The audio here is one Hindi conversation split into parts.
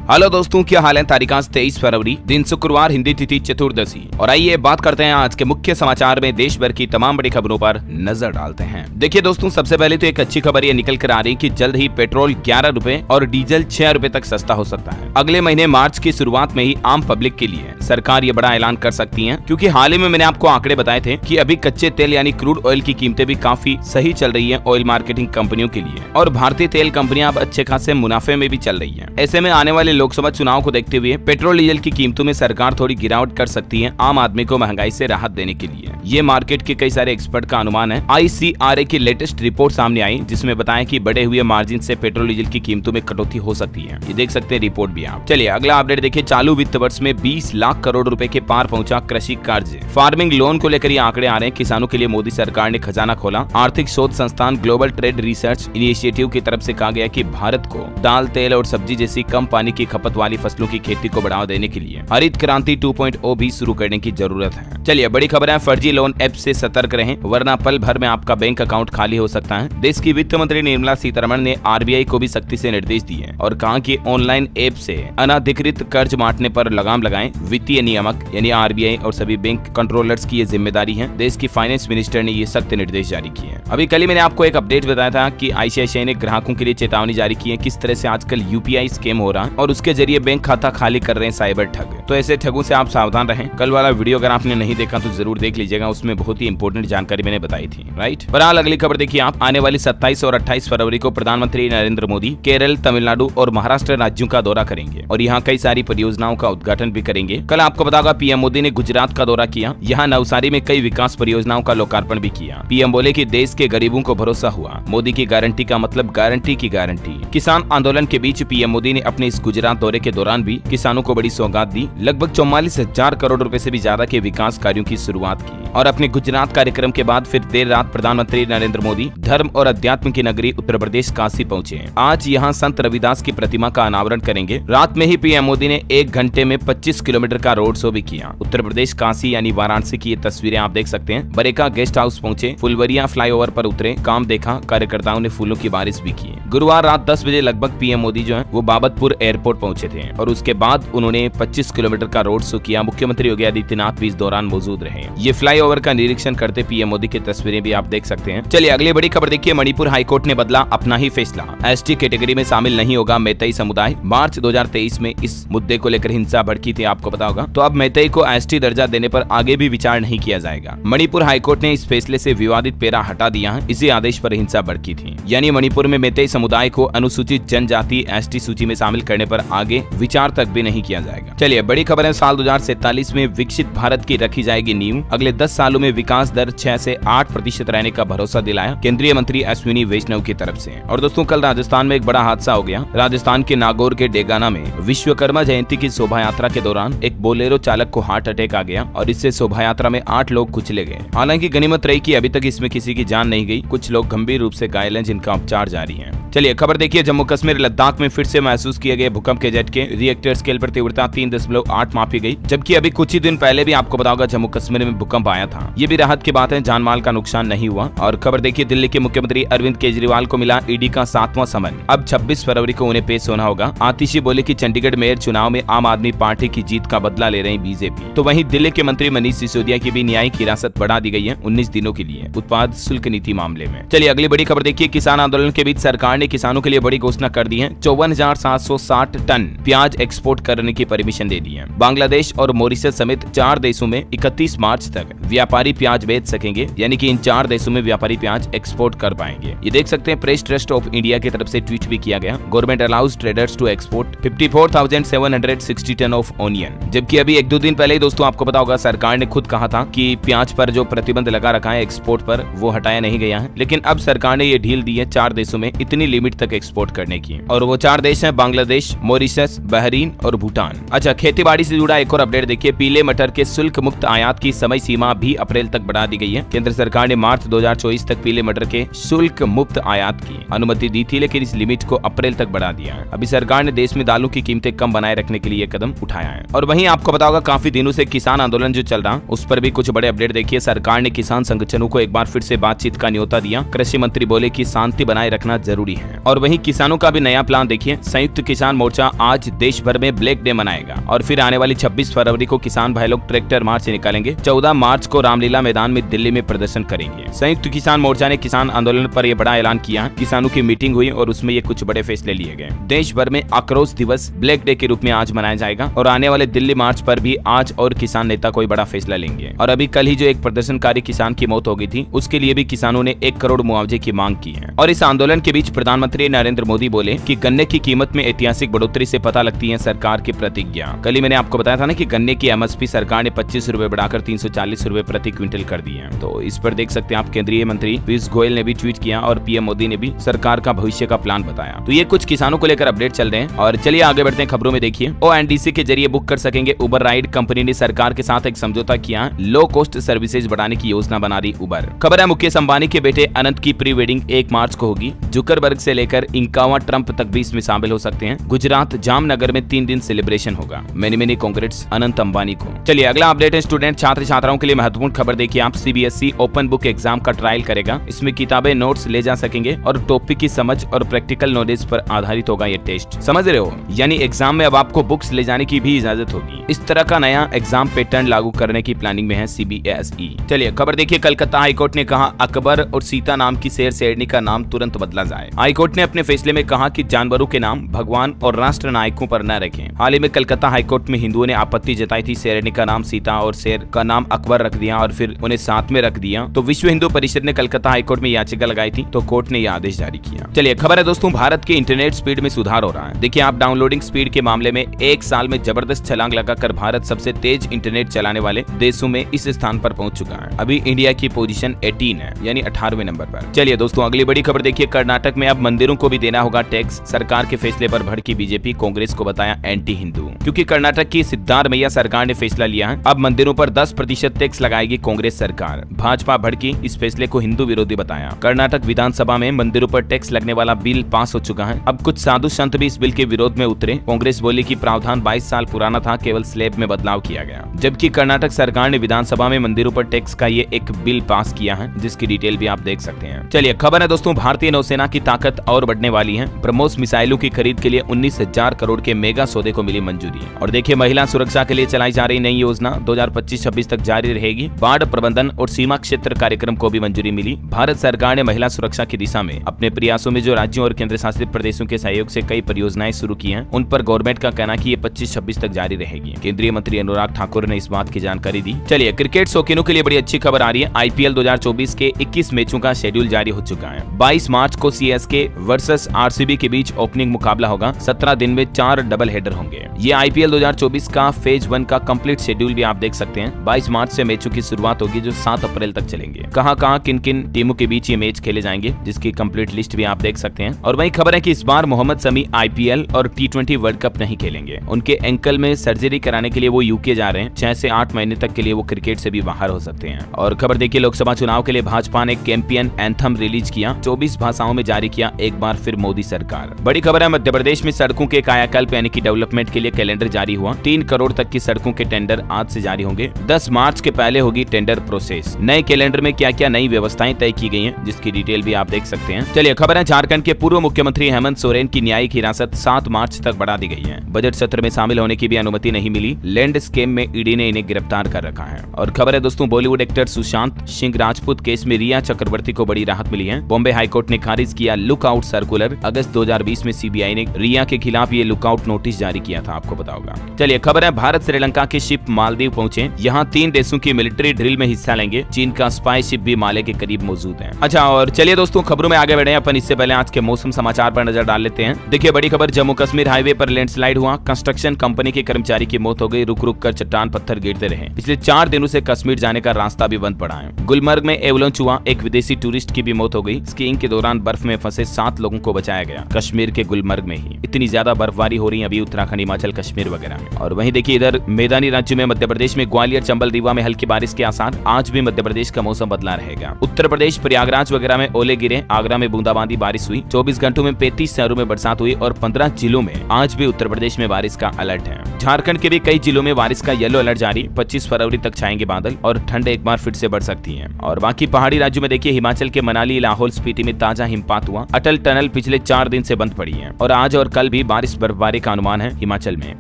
हेलो दोस्तों, क्या हाल है। तारीख आज 23 फरवरी, दिन शुक्रवार, हिंदी तिथि चतुर्दशी। और आइए बात करते हैं आज के मुख्य समाचार में देश भर की तमाम बड़ी खबरों पर नजर डालते हैं। देखिए दोस्तों, सबसे पहले तो एक अच्छी खबर ये निकल कर आ रही है कि जल्द ही पेट्रोल 11 रुपए और डीजल 6 रुपए तक सस्ता हो सकता है। अगले महीने मार्च की शुरुआत में ही आम पब्लिक के लिए सरकार ये बड़ा ऐलान कर सकती है, क्योंकि हाल ही में मैंने आपको आंकड़े बताए थे कि अभी कच्चे तेल यानी क्रूड ऑयल की कीमतें भी काफी सही चल रही है ऑयल मार्केटिंग कंपनियों के लिए, और भारतीय तेल कंपनियां अब अच्छे खासे मुनाफे में भी चल रही है। ऐसे में आने वाले लोकसभा चुनाव को देखते हुए पेट्रोल डीजल की कीमतों में सरकार थोड़ी गिरावट कर सकती है आम आदमी को महंगाई से राहत देने के लिए। ये मार्केट के कई सारे एक्सपर्ट का अनुमान है। ICRA की लेटेस्ट रिपोर्ट सामने आई जिसमें बताया कि बढ़े हुए मार्जिन से पेट्रोल डीजल की कीमतों में कटौती हो सकती है। ये देख सकते हैं रिपोर्ट भी आप। चलिए अगला अपडेट देखिए। चालू वित्त वर्ष में 20 लाख करोड़ रुपए के पार पहुंचा कृषि कर्ज। फार्मिंग लोन को लेकर ये आंकड़े आ रहे हैं। किसानों के लिए मोदी सरकार ने खजाना खोला। आर्थिक शोध संस्थान ग्लोबल ट्रेड रिसर्च इनिशिएटिव की तरफ से कहा गया कि भारत को दाल, तेल और सब्जी जैसी कम पानी की खपत वाली फसलों की खेती को बढ़ावा देने के लिए हरित क्रांति 2.0 भी शुरू करने की जरूरत है। चलिए बड़ी खबर है, फर्जी लोन ऐप से सतर्क रहें वरना पल भर में आपका बैंक अकाउंट खाली हो सकता है। देश की वित्त मंत्री निर्मला सीतारमण ने RBI को भी सख्ती से निर्देश दिए और कहा कि ऑनलाइन ऐप से अनाधिकृत कर्ज बांटने पर लगाम लगाएं। वित्तीय नियामक यानी RBI और सभी बैंक कंट्रोलर्स की ये जिम्मेदारी है। देश की फाइनेंस मिनिस्टर ने ये सख्त निर्देश जारी किए। अभी कल ही मैंने आपको एक अपडेट बताया था कि ICICI ने ग्राहकों के लिए चेतावनी जारी की है किस तरह से आजकल UPI स्कैम हो रहा है और उसके जरिए बैंक खाता खाली कर रहे हैं साइबर ठग। तो ऐसे ठगों से आप सावधान रहें। कल वाला वीडियो अगर आपने नहीं देखा तो जरूर देख लीजिएगा, उसमें बहुत ही इंपॉर्टेंट जानकारी मैंने बताई थी। राइट। बहरहाल अगली खबर देखिए आप। आने वाली 27 और 28 फरवरी को प्रधानमंत्री नरेंद्र मोदी केरल, तमिलनाडु और महाराष्ट्र राज्यों का दौरा करेंगे और यहाँ कई सारी परियोजनाओं का उद्घाटन भी करेंगे। कल आपको बतागा PM मोदी ने गुजरात का दौरा किया। यहाँ नवसारी में कई विकास परियोजनाओं का लोकार्पण भी किया। PM बोले कि देश के गरीबों को भरोसा हुआ। मोदी की गारंटी का मतलब गारंटी की गारंटी। किसान आंदोलन के बीच PM मोदी ने अपने इस गुजरात दौरे के दौरान भी किसानों को बड़ी सौगात दी। लगभग 44,000 करोड़ रुपए से भी ज्यादा के विकास कार्यों की शुरुआत की। और अपने गुजरात कार्यक्रम के बाद फिर देर रात प्रधानमंत्री नरेंद्र मोदी धर्म और अध्यात्म की नगरी उत्तर प्रदेश काशी पहुंचे। आज यहाँ संत रविदास की प्रतिमा का अनावरण करेंगे। रात में ही PM मोदी ने 1 घंटे में 25 किलोमीटर का रोड शो भी किया। उत्तर प्रदेश काशी यानी वाराणसी की ये तस्वीरें आप देख सकते हैं। बरेका गेस्ट हाउस पहुंचे, फुलवरिया फ्लाईओवर पर उतरे, काम देखा, कार्यकर्ताओं ने फूलों की बारिश भी की। गुरुवार रात 10 बजे लगभग PM मोदी जो है वो बाबतपुर एयरपोर्ट पहुंचे थे और उसके बाद उन्होंने 25 किलोमीटर का रोड शो किया। मुख्यमंत्री योगी आदित्यनाथ भी इस दौरान मौजूद रहे। ये फ्लाईओवर का निरीक्षण करते PM मोदी की तस्वीरें भी आप देख सकते हैं। चलिए अगली बड़ी खबर देखिए। मणिपुर हाईकोर्ट ने बदला अपना ही फैसला। ST कैटेगरी में शामिल नहीं होगा मैतेई समुदाय। मार्च 2023 में इस मुद्दे को लेकर हिंसा भड़की थी, आपको पता होगा। तो अब मैतेई को ST दर्जा देने पर आगे भी विचार नहीं किया जाएगा। मणिपुर हाईकोर्ट ने इस फैसले से विवादित पैरा हटा दिया है। इसी आदेश पर हिंसा भड़की थी, यानी मणिपुर में मैतेई समुदाय को अनुसूचित जनजाति ST सूची में शामिल करने पर आगे विचार तक भी नहीं किया जाएगा। चलिए बड़ी खबर है। साल 2047 में विकसित भारत की रखी जाएगी नींव। अगले 10 सालों में विकास दर 6 से 8% रहने का भरोसा दिलाया केंद्रीय मंत्री अश्विनी वैष्णव की तरफ से। और दोस्तों कल राजस्थान में एक बड़ा हादसा हो गया। राजस्थान के नागौर के डेगाना में विश्वकर्मा जयंती की शोभा यात्रा के दौरान एक बोलेरो चालक को हार्ट अटैक आ गया और इससे शोभा यात्रा में 8 लोग कुचले गए। हालांकि गनीमत रही कि अभी तक इसमें किसी की जान नहीं गई। कुछ लोग गंभीर रूप से घायल हैं जिनका उपचार जारी है। चलिए खबर देखिए। जम्मू कश्मीर लद्दाख में फिर से महसूस किए गए भूकंप के झटके। रिएक्टर स्केल पर तीव्रता 3.8 मापी गई, जबकि अभी कुछ ही दिन पहले भी आपको पता होगा जम्मू कश्मीर में भूकंप आया था। ये भी राहत की बात है, जान माल का नुकसान नहीं हुआ। और खबर देखिए। दिल्ली के मुख्यमंत्री अरविंद केजरीवाल को मिला ED का 7वां समन। अब 26 फरवरी को उन्हें पेश होना होगा। आतिशी बोले कि चंडीगढ़ मेयर चुनाव में आम आदमी पार्टी की जीत का बदला ले रही BJP। तो वहीं दिल्ली के मंत्री मनीष सिसोदिया की भी न्यायिक हिरासत बढ़ा दी गई है 19 दिनों के लिए उत्पाद शुल्क नीति मामले में। चलिए अगली बड़ी खबर देखिए। किसान आंदोलन के बीच सरकार ने किसानों के लिए बड़ी घोषणा कर दी है। 54,760 टन प्याज एक्सपोर्ट करने की परमिशन दे दी है। बांग्लादेश और मॉरिशस समेत 4 देशों में 31 मार्च तक व्यापारी प्याज बेच सकेंगे, यानी कि इन 4 देशों में व्यापारी प्याज एक्सपोर्ट कर पाएंगे। ये देख सकते हैं। प्रेस ट्रस्ट ऑफ इंडिया की तरफ से ट्वीट भी किया गया। Government allows traders to export 54,760 ton of onion. जबकि अभी 1-2 दिन पहले ही दोस्तों आपको पता होगा सरकार ने खुद कहा था कि प्याज पर जो प्रतिबंध लगा रखा है एक्सपोर्ट पर वो हटाया नहीं गया है। लेकिन अब सरकार ने ये ढील दी है 4 देशों में इतनी लिमिट तक एक्सपोर्ट करने की, और वो 4 देश हैं बांग्लादेश, मॉरिशस, बहरीन और भूटान। अच्छा, खेती खेती बाड़ी से जुड़ा एक और अपडेट देखिए, पीले मटर के शुल्क मुक्त आयात की समय सीमा भी अप्रैल तक बढ़ा दी गई है। केंद्र सरकार ने मार्च 2024 तक पीले मटर के शुल्क मुक्त आयात की अनुमति दी थी, लेकिन इस लिमिट को अप्रैल तक बढ़ा दिया है। अभी सरकार ने देश में दालों की कीमतें कम बनाए रखने के लिए कदम उठाया है। और वहीं आपको पता होगा काफी दिनों से किसान आंदोलन जो चल रहा उस पर भी कुछ बड़े अपडेट देखिए। सरकार ने किसान संगठनों को एक बार फिर से बातचीत का न्योता दिया। कृषि मंत्री बोले कि शांति बनाए रखना जरूरी है। और वहीं किसानों का भी नया प्लान देखिए, संयुक्त किसान मोर्चा आज देश भर में ब्लैक डे मनाएगा और फिर आने वाली 26 फरवरी को किसान भाई लोग ट्रैक्टर मार्च निकालेंगे। 14 मार्च को रामलीला मैदान में दिल्ली में प्रदर्शन करेंगे। संयुक्त किसान मोर्चा ने किसान आंदोलन पर यह बड़ा ऐलान किया। किसानों की मीटिंग हुई और उसमें ये कुछ बड़े फैसले लिए गए। देश भर में आक्रोश दिवस ब्लैक डे के रूप में आज मनाया जाएगा और आने वाले दिल्ली मार्च पर भी आज और किसान नेता कोई बड़ा फैसला लेंगे। और अभी कल ही जो एक प्रदर्शनकारी किसान की मौत हो गई थी, उसके लिए भी किसानों ने 1 करोड़ मुआवजे की मांग की है। और इस आंदोलन के बीच प्रधानमंत्री नरेंद्र मोदी बोले कि गन्ने की कीमत में ऐतिहासिक बढ़ोतरी से पता लगती है सरकार की प्रतिज्ञा। कल ही मैंने आपको बताया था ना कि गन्ने की एमएसपी सरकार ने 25 रुपए बढ़ाकर 340 रुपए प्रति क्विंटल कर दी है। तो इस पर देख सकते हैं आप, केंद्रीय मंत्री पीयूष गोयल ने भी ट्वीट किया और पीएम मोदी ने भी सरकार का भविष्य का प्लान बताया। तो ये कुछ किसानों को लेकर अपडेट चल रहे हैं। और चलिए आगे बढ़ते हैं खबरों में। देखिए, ओएनडीसी के जरिए बुक कर सकेंगे उबर राइड। कंपनी ने सरकार के साथ एक समझौता किया। लो कॉस्ट सर्विसेज बढ़ाने की योजना बना रही उबर। खबर है मुकेश अंबानी के बेटे अनंत की प्री वेडिंग 1 मार्च को होगी। जुकरबर्ग से लेकर इंकावा ट्रंप तक भी इसमें शामिल हो सकते हैं। गुजरात जामनगर में 3 दिन सेलिब्रेशन होगा। मेनी कांग्रेट्स अनंत अंबानी को। चलिए अगला अपडेट है स्टूडेंट छात्र छात्राओं के लिए महत्वपूर्ण खबर देखिए आप। सीबीएसई ओपन बुक एग्जाम का ट्रायल करेगा। इसमें किताबें नोट्स ले जा सकेंगे और टॉपिक की समझ और प्रैक्टिकल नॉलेज पर आधारित होगा ये टेस्ट। समझ रहे हो, यानी एग्जाम में अब आपको बुक्स ले जाने की भी इजाजत होगी। इस तरह का नया एग्जाम पैटर्न लागू करने की प्लानिंग में है सीबीएसई। चलिए खबर देखिए, कलकत्ता हाईकोर्ट ने कहा अकबर और सीता नाम की शेर शेरनी का नाम तुरंत बदला जाए। हाईकोर्ट ने अपने फैसले में कहा कि जानवरों के नाम भगवान और राष्ट्र नायकों पर न रखें। हाल ही में कलकत्ता हाईकोर्ट में हिंदुओं ने आपत्ति जताई थी। शेरनी का नाम सीता और शेर का नाम अकबर रख दिया और फिर उन्हें साथ में रख दिया। तो विश्व हिंदू परिषद ने कलकत्ता हाईकोर्ट में याचिका लगाई थी, तो कोर्ट ने यह आदेश जारी किया। चलिए खबर है दोस्तों, भारत के इंटरनेट स्पीड में सुधार हो रहा है। देखिए आप, डाउनलोडिंग स्पीड के मामले में 1 साल में जबरदस्त छलांग लगाकर भारत सबसे तेज इंटरनेट चलाने वाले देशों में इस स्थान पर पहुंच चुका है। अभी इंडिया की पोजीशन 18 है, यानी 18वें नंबर पर। चलिए दोस्तों अगली बड़ी खबर देखिए, कर्नाटक में अब मंदिरों को भी देना होगा टैक्स। सरकार के फैसले पर भड़की बीजेपी, कांग्रेस को बताया एंटी हिंदू। क्योंकि कर्नाटक की सिद्धारमैया सरकार ने फैसला लिया है, अब मंदिरों पर 10% टैक्स लगाएगी कांग्रेस सरकार। भाजपा भड़की, इस फैसले को हिंदू विरोधी बताया। कर्नाटक विधानसभा में मंदिरों पर टैक्स लगने वाला बिल पास हो चुका है। अब कुछ साधु संत भी इस बिल के विरोध में उतरे। कांग्रेस बोली कि प्रावधान 22 साल पुराना था, केवल स्लैब में बदलाव किया गया। जबकि कर्नाटक सरकार ने विधानसभा में मंदिरों पर टैक्स का ये एक बिल पास किया है, जिसकी डिटेल भी आप देख सकते हैं। चलिए खबर है दोस्तों, भारतीय नौसेना की ताकत और बढ़ने वाली है। ब्रह्मोस मिसाइलों की खरीद के लिए 19,000 करोड़ के मेगा सौदे को मिली मंजूरी। और देखिए, महिला सुरक्षा के लिए चलाई जा रही नई योजना 2025-26 तक जारी रहेगी। बाढ़ प्रबंधन और सीमा क्षेत्र कार्यक्रम को भी मंजूरी मिली। भारत सरकार ने महिला सुरक्षा की दिशा में अपने प्रयासों में जो राज्यों और केंद्र शासित प्रदेशों के सहयोग से कई परियोजनाएं शुरू की हैं, उन पर गवर्नमेंट का कहना कि ये 25-26 तक जारी रहेगी। केंद्रीय मंत्री अनुराग ठाकुर ने इस बात की जानकारी दी। चलिए क्रिकेट शौकीनों के लिए बड़ी अच्छी खबर आ रही है। आईपीएल 2024 के 21 मैचों का शेड्यूल जारी हो चुका है। 22 मार्च को सीएसके वर्सेस आरसीबी के बीच ओपनिंग मुकाबला होगा। 17 दिन में 4 डबल हेडर होंगे। ये आईपीएल 2024 का फेज 1 का कंप्लीट शेड्यूल भी आप देख सकते हैं। 22 मार्च से मैचों की शुरुआत होगी जो 7 अप्रैल तक चलेंगे। कहां किन किन टीमों के बीच ये मैच खेले जाएंगे, जिसकी कंप्लीट लिस्ट भी आप देख सकते हैं। और वही खबर है कि इस बार मोहम्मद शमी आईपीएल और T20 वर्ल्ड कप नहीं खेलेंगे। उनके एंकल में सर्जरी कराने के लिए वो यूके जा रहे हैं। 6 से 8 महीने तक के लिए वो क्रिकेट से भी बाहर हो सकते हैं। और खबर देखिए, लोकसभा चुनाव के लिए भाजपा ने कैंपेन एंथम रिलीज किया। 24 भाषाओं में जारी किया एक बार फिर मोदी सरकार। बड़ी खबर है, मध्य प्रदेश में सड़कों के कायाकल्प यानी कि डेवलपमेंट के लिए कैलेंडर जारी हुआ। 3 करोड़ तक की सड़कों के टेंडर आज से जारी होंगे। 10 मार्च के पहले होगी टेंडर प्रोसेस। नए कैलेंडर में क्या क्या नई व्यवस्थाएं तय की गई हैं, जिसकी डिटेल भी आप देख सकते हैं। चलिए खबर है, झारखंड के पूर्व मुख्यमंत्री हेमंत सोरेन की न्यायिक हिरासत 7 मार्च तक बढ़ा दी गई है। बजट सत्र में शामिल होने की भी अनुमति नहीं मिली। लैंड स्कैम में ईडी ने इन्हें गिरफ्तार कर रखा है। और खबर है दोस्तों, बॉलीवुड एक्टर सुशांत सिंह राजपूत केस में रिया चक्रवर्ती को बड़ी राहत मिली है। बॉम्बे हाईकोर्ट ने खारिज किया लुकआउट सर्कुलर। अगस्त 2020 में सीबीआई ने रिया के खिलाफ ये लुकआउट नोटिस जारी किया था, आपको पता होगा। चलिए खबर है, भारत श्रीलंका के शिप मालदीव पहुंचे। यहाँ 3 देशों की मिलिट्री ड्रिल में हिस्सा लेंगे। चीन का स्पाई शिप भी माले के करीब मौजूद है। अच्छा, और चलिए दोस्तों खबरों में आगे बढ़े अपन। इससे पहले आज के मौसम समाचार पर नजर डाल लेते हैं। देखिए बड़ी खबर, जम्मू कश्मीर हाईवे पर लैंडस्लाइड हुआ। कंस्ट्रक्शन कंपनी के कर्मचारी की मौत हो गई। रुक रुक कर चट्टान पत्थर गिरते रहे। पिछले 4 दिनों से कश्मीर जाने का रास्ता भी बंद पड़ा है। गुलमर्ग में एवलांच हुआ। एक विदेशी टूरिस्ट की भी मौत हो गई। स्कीइंग के दौरान बर्फ में फंसे 7 लोगों को बचाया गया, कश्मीर के गुलमर्ग में ही। इतनी ज्यादा बर्फबारी हो रही है अभी उत्तराखंड हिमाचल हिमाचल कश्मीर वगैरह में। और वहीं देखिए इधर मैदानी राज्यों में मध्य प्रदेश में ग्वालियर, चंबल, रीवा में हल्की बारिश के आसार। आज भी मध्य प्रदेश का मौसम बदला रहेगा। उत्तर प्रदेश प्रयागराज वगैरह में ओले गिरे। आगरा में बूंदाबांदी बारिश हुई। 24 घंटों में 35 शहरों में बरसात हुई और 15 जिलों में आज भी उत्तर प्रदेश में बारिश का अलर्ट है। झारखंड के भी कई जिलों में बारिश का येलो अलर्ट जारी। 25 फरवरी तक छाएंगे बादल और ठंड एक बार फिर से बढ़ सकती है। और बाकी पहाड़ी राज्यों में देखिए हिमाचल के मनाली, लाहौल स्पीति में ताजा हिमपात हुआ। अटल टनल पिछले 4 दिन से बंद पड़ी है और आज और कल भी बारिश बर्फबारी का अनुमान है हिमाचल में।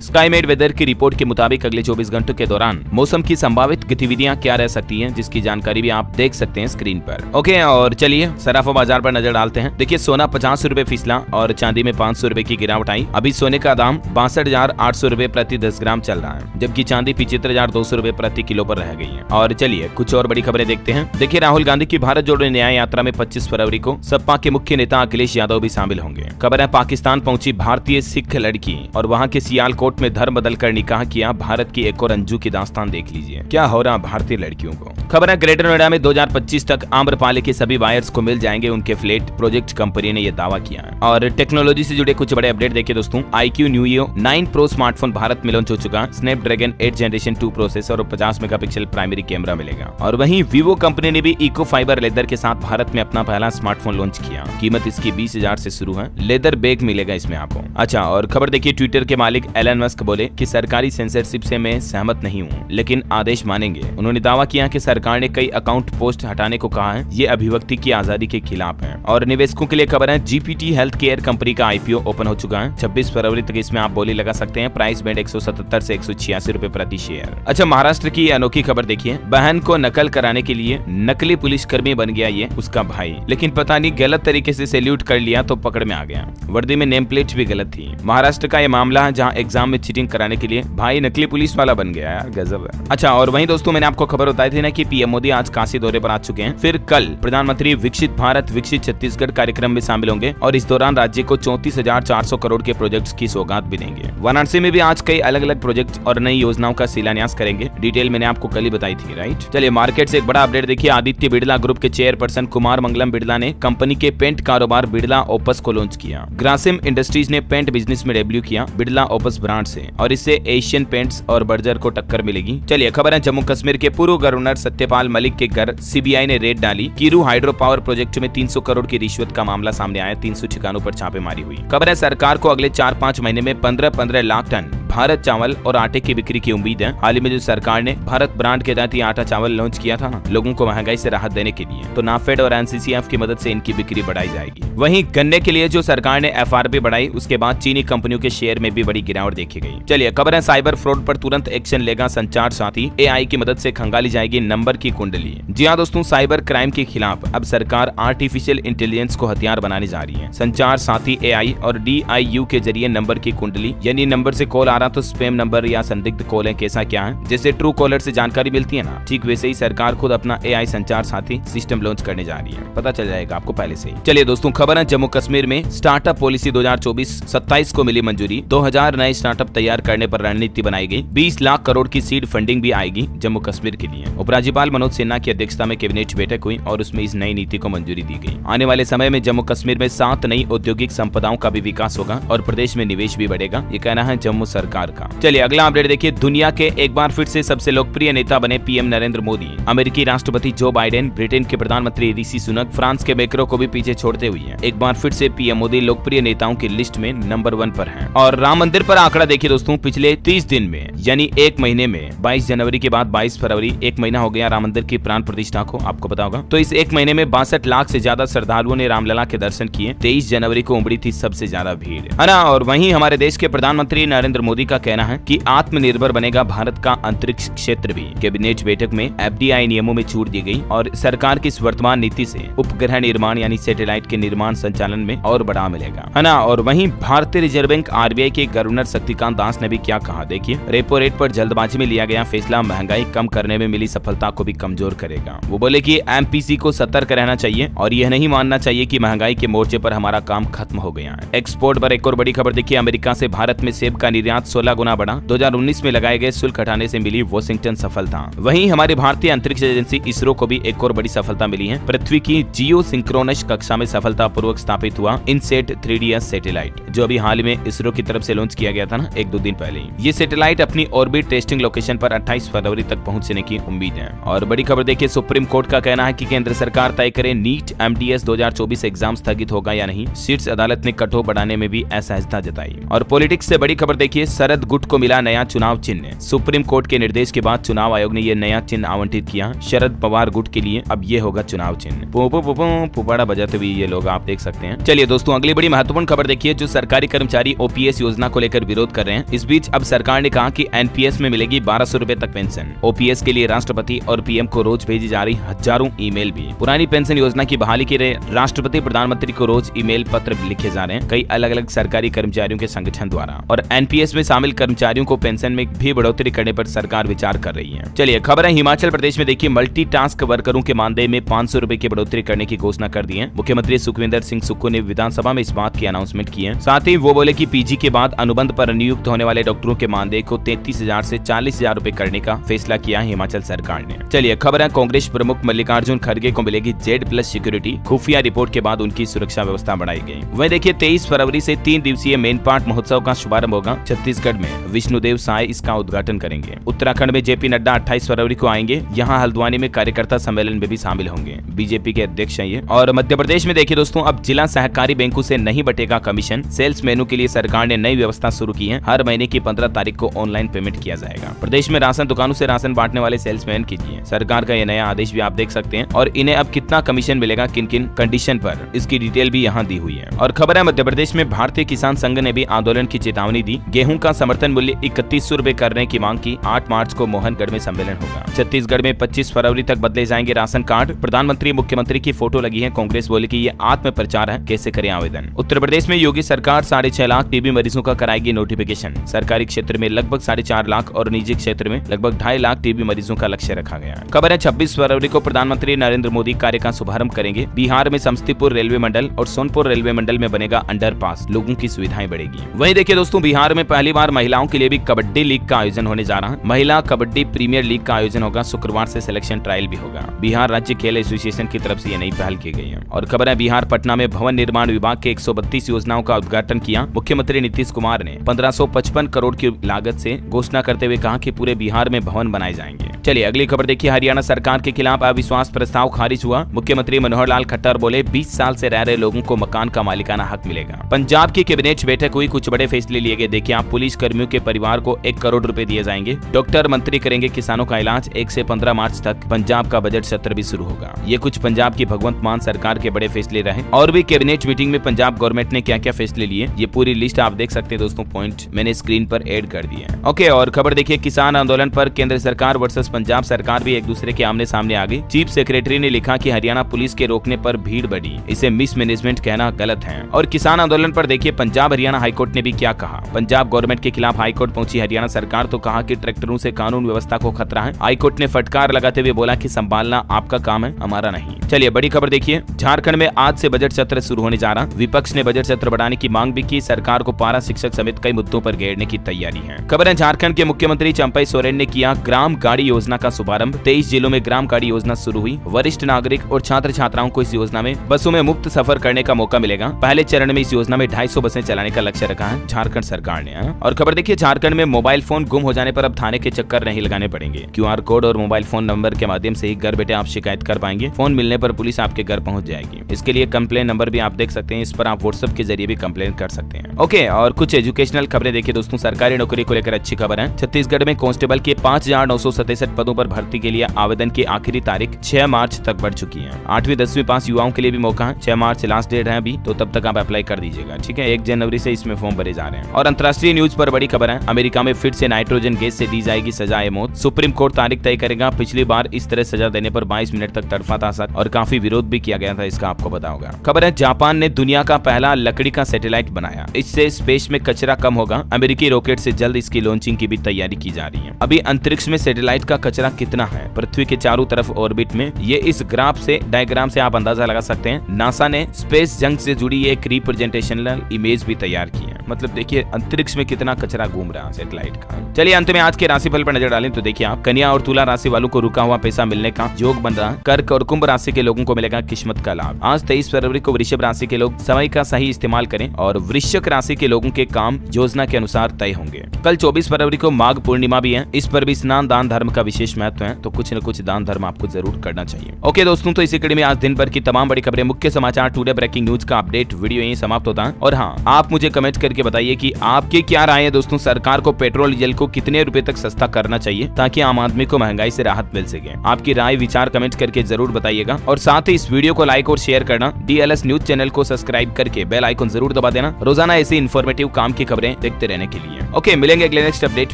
स्काईमेड वेदर की रिपोर्ट के मुताबिक अगले 24 घंटों के दौरान मौसम की संभावित गतिविधियां क्या रह सकती हैं, जिसकी जानकारी भी आप देख सकते हैं स्क्रीन पर। ओके, और चलिए सराफा बाजार पर नजर डालते हैं। देखिए सोना 50 रुपए फिसला और चांदी में 500 रुपए की गिरावट आई। अभी सोने का दाम 62,800 रुपए प्रति 10 ग्राम चल रहा है, जबकि चांदी 75,200 रुपए प्रति किलो पर रह गई है। और चलिए कुछ और बड़ी खबरें देखते हैं। देखिए राहुल गांधी की भारत जोड़ो न्याय यात्रा में 25 फरवरी को सपा के मुख्य नेता अखिलेश यादव भी शामिल होंगे। खबर है पाकिस्तान पहुंची भारतीय सिख लड़की और वहां के सियालकोट में धर्म बदलकर निकाह किया। भारत की एक और अंजू की दास्तान देख लीजिए, क्या हो रहा भारतीय लड़कियों को। खबर है ग्रेटर नोएडा में 2025 तक आम्रपाली के सभी बायर्स को मिल जाएंगे उनके फ्लैट। प्रोजेक्ट कंपनी ने यह दावा किया है। और टेक्नोलॉजी से जुड़े कुछ बड़े अपडेट देखिए दोस्तों। IQ Neo 9 Pro smartphone Bharat में लॉन्च हो चुका। स्नैपड्रैगन 8 जनरेशन 2 प्रोसेसर और 50 मेगापिक्सल प्राइमरी कैमरा मिलेगा। और वहीं वीवो कंपनी ने भी इको फाइबर लेदर के साथ भारत में अपना पहला स्मार्टफोन लॉन्च किया। कीमत इसकी 20,000 से शुरू है। लेदर बैग मिलेगा इसमें आपको। अच्छा, और खबर देखिए ट्विटर के मालिक एलन मस्क बोले कि सरकारी सेंसरशिप से मैं सहमत नहीं हूँ, लेकिन आदेश मानेंगे। उन्होंने दावा किया कि सरकार ने कई अकाउंट पोस्ट हटाने को कहा है। ये अभिव्यक्ति की आजादी के खिलाफ है। और निवेशकों के लिए खबर है GPT हेल्थ केयर कंपनी का IPO ओपन हो चुका है। 26 फरवरी तक इसमें आप बोली लगा सकते हैं। प्राइस बैंड 177 से 186 रुपए प्रति शेयर। अच्छा, महाराष्ट्र की अनोखी खबर देखिए। बहन को नकल कराने के लिए नकली पुलिसकर्मी बन गया ये उसका भाई, लेकिन पता नहीं गलत तरीके से सैल्यूट कर लिया तो पकड़ में आ गया। वर्दी में नेम प्लेट भी गलत थी। महाराष्ट्र का यह मामला है जहां एग्जाम में चीटिंग कराने के लिए भाई नकली पुलिस वाला बन गया। यार गजब है। अच्छा, और वहीं दोस्तों मैंने आपको खबर बताई थी ना कि PM मोदी आज काशी दौरे पर आ चुके हैं। फिर कल प्रधानमंत्री विकसित भारत विकसित छत्तीसगढ़ कार्यक्रम में शामिल होंगे और इस दौरान राज्य को 34,400 करोड़ के प्रोजेक्ट्स की सौगात भी देंगे। वाराणसी में भी आज कई अलग अलग प्रोजेक्ट और नई योजनाओं का शिलान्यास करेंगे। डिटेल मैंने आपको कल ही बताई थी, राइट। चलिए मार्केट से एक बड़ा अपडेट देखिए। आदित्य बिड़ला ग्रुप के चेयरपर्सन कुमार मंगलम बिड़ला ने कंपनी के पेंट कारोबार बिड़ला ओपस को लॉन्च किया। ग्रासिम इंडस्ट्रीज ने पेंट बिजनेस में डेब्यू किया बिड़ला ओपस ब्रांड से और इससे एशियन पेंट्स और बर्जर को टक्कर मिलेगी। चलिए खबर है जम्मू कश्मीर के पूर्व गवर्नर सत्यपाल मलिक के घर CBI ने रेड डाली। कीरू हाइड्रो पावर प्रोजेक्ट में 300 करोड़ की रिश्वत का मामला सामने आया। 300 ठिकानों पर छापेमारी हुई। खबर है सरकार को अगले 4-5 महीने में 15-15 लाख टन भारत चावल और आटे की बिक्री की उम्मीद है। हाल ही में जो सरकार ने भारत ब्रांड के तहत आटा चावल लॉन्च किया था ना, लोगों को महंगाई से राहत देने के लिए, तो नाफेड और NCCF की मदद से इनकी बिक्री बढ़ाई जाएगी। वहीं गन्ने के लिए जो सरकार ने FRP बढ़ाई, उसके बाद चीनी कंपनियों के शेयर में भी बड़ी गिरावट देखी गई। चलिए खबर है साइबर फ्रॉड पर तुरंत एक्शन लेगा संचार साथी। AI की मदद से खंगाली जाएगी नंबर की कुंडली। जी हाँ दोस्तों, साइबर क्राइम के खिलाफ अब सरकार आर्टिफिशियल इंटेलिजेंस को हथियार बनाने जा रही है। संचार साथी AI और DIU के जरिए नंबर की कुंडली, यानी नंबर से कॉल आ रहा तो स्पैम नंबर या संदिग्ध कॉल है, कैसा क्या है, जैसे ट्रू कॉलर से जानकारी मिलती है ना, ठीक वैसे ही सरकार खुद अपना AI संचार साथी सिस्टम लॉन्च करने जा रही है। पता चल जाएगा आपको पहले से ही। चलिए दोस्तों खबर है जम्मू कश्मीर में स्टार्टअप पॉलिसी 2024-27 को मिली मंजूरी। 2000 नए स्टार्टअप तैयार करने पर रणनीति बनाई गई। 20 लाख करोड़ की सीड फंडिंग भी आएगी जम्मू कश्मीर के लिए। उपराज्यपाल मनोज सिन्हा की अध्यक्षता में कैबिनेट बैठक हुई और उसमें इस नई नीति को मंजूरी दी गई। आने वाले समय में जम्मू कश्मीर में 7 नई औद्योगिक संपदाओं का भी विकास होगा और प्रदेश में निवेश भी बढ़ेगा, ये कहना है जम्मू सरकार का। चलिए अगला अपडेट देखिए। दुनिया के एक बार फिर से सबसे लोकप्रिय नेता बने PM नरेंद्र मोदी। अमेरिकी राष्ट्रपति जो बाइडेन, ब्रिटेन के प्रधानमंत्री ऋषि सुनक, फ्रांस के मैक्रों को भी पीछे छोड़ते हुए हैं। एक बार फिर से PM मोदी लोकप्रिय नेताओं की लिस्ट में नंबर 1 पर हैं। और राम मंदिर पर आंकड़ा देखिए दोस्तों, पिछले 30 दिन में यानी एक महीने में 22 जनवरी के बाद 22 फरवरी, एक महीना हो गया राम मंदिर की प्राण प्रतिष्ठा को, आपको पता होगा। तो इस एक महीने में 62 लाख से ज्यादा श्रद्धालुओं ने रामलला के दर्शन किए। 23 जनवरी को उमड़ी थी सबसे ज्यादा भीड़, है ना। और वहीं हमारे देश के प्रधानमंत्री नरेंद्र मोदी का कहना है कि आत्मनिर्भर बनेगा भारत का अंतरिक्ष क्षेत्र भी। कैबिनेट बैठक में FDI नियमों में छूट दी गई और सरकार की इस वर्तमान नीति से उपग्रह निर्माण यानी सैटेलाइट के निर्माण संचालन में और बढ़ावा मिलेगा, है ना। और वहीं भारतीय रिजर्व बैंक RBI के गवर्नर शक्तिकांत दास ने भी क्या कहा देखिए। रेपो रेट पर जल्दबाजी में लिया गया फैसला महंगाई कम करने में मिली सफलता को भी कमजोर करेगा। वो बोले कि MPC को सतर्क रहना चाहिए और यह नहीं मानना चाहिए कि महंगाई के मोर्चे पर हमारा काम खत्म हो गया है। एक्सपोर्ट पर एक और बड़ी खबर देखिए। अमेरिका से भारत में सेब का निर्यात 16 गुना बढ़ा। 2019 में लगाए गए शुल्क हटाने से मिली वॉशिंगटन सफलता। वहीं हमारी भारतीय अंतरिक्ष एजेंसी इसरो को भी एक और बड़ी सफलता मिली है। पृथ्वी की जियो सिंक्रोनस कक्षा में सफलतापूर्वक स्थापित हुआ इनसेट 3DS सैटेलाइट, जो अभी हाल में इसरो की तरफ से लॉन्च किया गया था ना, 1-2 दिन पहले। ये सैटेलाइट अपनी ऑर्बिट टेस्टिंग लोकेशन पर 28 फरवरी तक पहुंचने की उम्मीद है। और बड़ी खबर देखिए, सुप्रीम कोर्ट का कहना है कि केंद्र सरकार तय करे नीट MDS 2024 एग्जाम स्थगित होगा या नहीं। शीर्ष अदालत ने कटऑफ बढ़ाने में भी असहजता जताई। और पॉलिटिक्स से बड़ी खबर देखिए, शरद गुट को मिला नया चुनाव चिन्ह। सुप्रीम कोर्ट के निर्देश के बाद चुनाव आयोग ने यह नया चिन्ह आवंटित किया शरद पवार गुट के लिए। अब ये होगा चुनाव चिन्ह। पुपाड़ा बजाते हुए ये लोग आप देख सकते हैं। चलिए दोस्तों, अगली बड़ी महत्वपूर्ण खबर देखिए, जो सरकारी कर्मचारी OPS योजना को लेकर विरोध कर रहे हैं। इस बीच अब सरकार ने कहा कि NPS में मिलेगी 1200 रुपए तक पेंशन। OPS के लिए राष्ट्रपति और PM को रोज भेजी जा रही हजारों ईमेल भी। पुरानी पेंशन योजना की बहाली के लिए राष्ट्रपति प्रधानमंत्री को रोज ईमेल पत्र लिखे जा रहे हैं कई अलग अलग सरकारी कर्मचारियों के संगठन द्वारा। और NPS में शामिल कर्मचारियों को पेंशन में भी बढ़ोतरी करने पर सरकार विचार कर रही है। चलिए खबर है हिमाचल प्रदेश में देखिए, मल्टीटास्क वर्करों के मानदेय में 500 रुपए की बढ़ोतरी करने की घोषणा कर दी है। मुख्यमंत्री सुखविंदर सिंह सुक्खू ने विधानसभा में इस बात की अनाउंसमेंट की है। साथ ही वो बोले कि PG के बाद अनुबंध पर नियुक्त होने वाले डॉक्टरों के मानदेय को 33,000 से 40,000 रुपए करने का फैसला किया है हिमाचल सरकार ने। चलिए खबर है, कांग्रेस प्रमुख मल्लिकार्जुन खड़गे को मिलेगी Z+ सिक्योरिटी। खुफिया रिपोर्ट के बाद उनकी सुरक्षा व्यवस्था बढ़ाई गई। वहीं देखिए 23 फरवरी से 3 दिवसीय मेन पार्ट महोत्सव का शुभारंभ होगा छत्तीसगढ़ में। विष्णुदेव साय इसका उद्घाटन करेंगे। उत्तराखंड में JP नड्डा 28 फरवरी को आएंगे। यहाँ हल्द्वानी में कार्यकर्ता सम्मेलन में भी शामिल होंगे। BJP के अध्यक्ष हैं ये। और मध्य प्रदेश में देखिए दोस्तों, अब जिला सहकारी बैंकों से नहीं बटेगा कमीशन। सेल्स मेनू के लिए सरकार ने नई व्यवस्था शुरू की है। हर महीने की 15 तारीख को ऑनलाइन पेमेंट किया जाएगा। प्रदेश में राशन दुकानों से राशन बांटने वाले सेल्समैन कीजिए। सरकार का यह नया आदेश भी आप देख सकते हैं। और इन्हें अब कितना कमीशन मिलेगा, किन किन कंडीशन पर, इसकी डिटेल भी यहाँ दी हुई है। और खबर है, मध्य प्रदेश में भारतीय किसान संघ ने भी आंदोलन की चेतावनी दी। गेहूं का समर्थन मूल्य 3100 रुपए करने की मांग की। 8 मार्च को मोहनगढ़ में सम्मेलन होगा। छत्तीसगढ़ में 25 फरवरी तक बदले जाएंगे राशन कार्ड। प्रधानमंत्री मुख्यमंत्री की फोटो लगी है। कांग्रेस बोले कि ये आत्म प्रचार है, कैसे करें आवेदन। उत्तर प्रदेश में योगी सरकार 6.5 लाख TB मरीजों का कराएगी नोटिफिकेशन। सरकारी क्षेत्र में लगभग 4.5 लाख और निजी क्षेत्र में लगभग 2.5 लाख TB मरीजों का लक्ष्य रखा गया है। खबर है, 26 फरवरी को प्रधानमंत्री नरेंद्र मोदी कार्य का शुभारंभ करेंगे। बिहार में समस्तीपुर रेलवे मंडल और सोनपुर रेलवे मंडल में बनेगा अंडरपास। लोगों की सुविधाएं बढ़ेगी। वहीं देखिए दोस्तों, बिहार में पहली बार महिलाओं के लिए भी कबड्डी लीग का आयोजन होने जा रहा है। महिला कबड्डी प्रीमियर लीग का आयोजन होगा। शुक्रवार से सिलेक्शन ट्रायल भी होगा। बिहार राज्य खेल एसोसिएशन की तरफ से ये नई पहल की गई है। और खबर है, बिहार पटना में भवन निर्माण विभाग के 132 योजनाओं का उद्घाटन किया। मुख्यमंत्री नीतीश कुमार ने 1555 करोड़ की लागत से घोषणा करते हुए कहा कि पूरे बिहार में भवन बनाए जाएंगे। चलिए अगली खबर देखिए, हरियाणा सरकार के खिलाफ अविश्वास प्रस्ताव खारिज हुआ। मुख्यमंत्री मनोहर लाल खट्टर बोले 20 साल से रह रहे लोगों को मकान का मालिकाना हक मिलेगा। पंजाब की कैबिनेट बैठक हुई, कुछ बड़े फैसले लिए गए। देखिए आप, पुलिस कर्मियों के परिवार को 1 करोड़ रुपए दिए जाएंगे। डॉक्टर मंत्री करेंगे किसानों का इलाज। 1 से 15 मार्च तक पंजाब का बजट सत्र भी शुरू होगा। ये कुछ पंजाब की भगवंत मान सरकार के बड़े फैसले रहे। और भी कैबिनेट मीटिंग में पंजाब गवर्नमेंट ने क्या क्या फैसले लिए, ये पूरी लिस्ट आप देख सकते हैं दोस्तों। पॉइंट मैंने स्क्रीन पर ऐड कर दिए हैं। ओके, और खबर देखिए, किसान आंदोलन पर केंद्र सरकार वर्सेस पंजाब सरकार भी एक दूसरे के आमने सामने आ गई। चीफ सेक्रेटरी ने लिखा कि हरियाणा पुलिस के रोकने पर भीड़ बढ़ी, इसे मिसमैनेजमेंट कहना गलत है। और किसान आंदोलन पर देखिए, पंजाब हरियाणा हाईकोर्ट ने भी क्या कहा। पंजाब गवर्नमेंट के खिलाफ हाईकोर्ट पहुंची हरियाणा सरकार, तो कहा कि ट्रैक्टरों से कानून व्यवस्था को खतरा है। हाईकोर्ट ने फटकार लगाते हुए बोला कि संभालना आपका काम है, हमारा नहीं। चलिए बड़ी खबर देखिए, झारखंड में आज से बजट सत्र शुरू होने जा रहा। विपक्ष ने बजट सत्र बढ़ाने की मांग भी की। सरकार को पारा शिक्षक समेत कई मुद्दों पर घेरने की तैयारी है। खबर है, झारखंड के मुख्यमंत्री चंपई सोरेन ने किया ग्राम गाड़ी योजना का शुभारंभ। 23 जिलों में ग्राम गाड़ी योजना शुरू हुई। वरिष्ठ नागरिक और छात्र छात्राओं को इस योजना में बसों में मुफ्त सफर करने का मौका मिलेगा। पहले चरण में इस योजना में 250 बसें चलाने का लक्ष्य रखा है झारखंड सरकार ने। और खबर देखिए, झारखंड में मोबाइल फोन गुम हो जाने पर अब थाने के चक्कर नहीं लगाने पड़ेंगे। QR कोड और मोबाइल फोन नंबर के माध्यम से ही घर बैठे आप शिकायत कर पाएंगे। फोन मिलने पर पुलिस आपके घर पहुंच जाएगी। इसके लिए कंप्लेन नंबर भी आप देख सकते हैं। इस पर आप व्हाट्सएप के जरिए भी कंप्लेन कर सकते हैं। ओके, और कुछ एजुकेशनल खबरें देखिए दोस्तों। सरकारी नौकरी को लेकर अच्छी खबर है। छत्तीसगढ़ में कांस्टेबल के 5,967 पदों पर भर्ती के लिए आवेदन की आखिरी तारीख 6 मार्च तक बढ़ चुकी है। 8वीं 10वीं पास युवाओं के लिए भी मौका है। 6 मार्च लास्ट डेट है अभी, तो तब तक आप अप्लाई कर दीजिएगा। ठीक है, 1 जनवरी से इसमें फॉर्म भरे जा रहे हैं। और अंतर्राष्ट्रीय न्यूज पर बड़ी खबर है, अमेरिका में फिर से नाइट्रोजन गैस से दी जाएगी सजाए मौत। सुप्रीम कोर्ट तारीख तय करेगा। पिछली बार इस तरह सजा देने पर 22 मिनट तक तड़फा था सर, और काफी विरोध भी किया गया था, इसका आपको पता होगा। खबर है, जापान ने दुनिया का पहला लकड़ी का सैटेलाइट बनाया। इससे स्पेस में कचरा कम होगा। अमेरिकी रॉकेट से जल्द इसकी लॉन्चिंग की भी तैयारी की जा रही है। अभी अंतरिक्ष में सैटेलाइट का कचरा कितना है पृथ्वी के चारों तरफ ऑर्बिट में, ये इस डायग्राम से आप अंदाजा लगा सकते हैं। नासा ने स्पेस जंग से जुड़ी एक रिप्रेजेंटेशनल इमेज भी तैयार की है। मतलब देखिए अंतरिक्ष में कितना कचरा घूम रहा है सैटेलाइट का। चलिए अंत में आज के राशिफल पर नजर डालें तो देखिए आप कन्या और तुला राशि वालों को रुका हुआ पैसा मिलने का योग बन रहा है। कर्क और कुंभ राशि के लोगों को मिलेगा किस्मत का लाभ। आज 23 फरवरी को वृषभ राशि के लोग समय का सही इस्तेमाल करें और वृश्चिक राशि के लोगों के काम योजना के अनुसार तय होंगे। कल 24 फरवरी को माघ पूर्णिमा भी है, इस पर भी स्नान दान धर्म का विशेष महत्व है, तो कुछ न कुछ दान धर्म आपको जरूर करना चाहिए। ओके दोस्तों, तो इसी कड़ी में आज दिन भर की तमाम बड़ी खबरें, मुख्य समाचार, टुडे ब्रेकिंग न्यूज का अपडेट वीडियो यहीं समाप्त होता है। और हाँ, आप मुझे कमेंट करके बताइए कि आपकी क्या राय है दोस्तों, सरकार को पेट्रोल डीजल को कितने रुपए तक सस्ता करना चाहिए ताकि आम आदमी को महंगाई से राहत मिल सके। आपकी राय विचार कमेंट करके जरूर बताइएगा और साथ ही इस वीडियो को लाइक और शेयर करना, DLS न्यूज चैनल को सब्सक्राइब करके बेल आइकन जरूर दबा देना, रोजाना ऐसी इन्फॉर्मेटिव काम की खबरें देखते रहने के लिए। ओके, मिलेंगे अगले नेक्स्ट अपडेट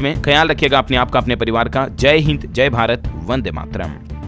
में। ख्याल रखिएगा अपने आप का, अपने परिवार का। जय हिंद, जय भारत, वंदे मातरम।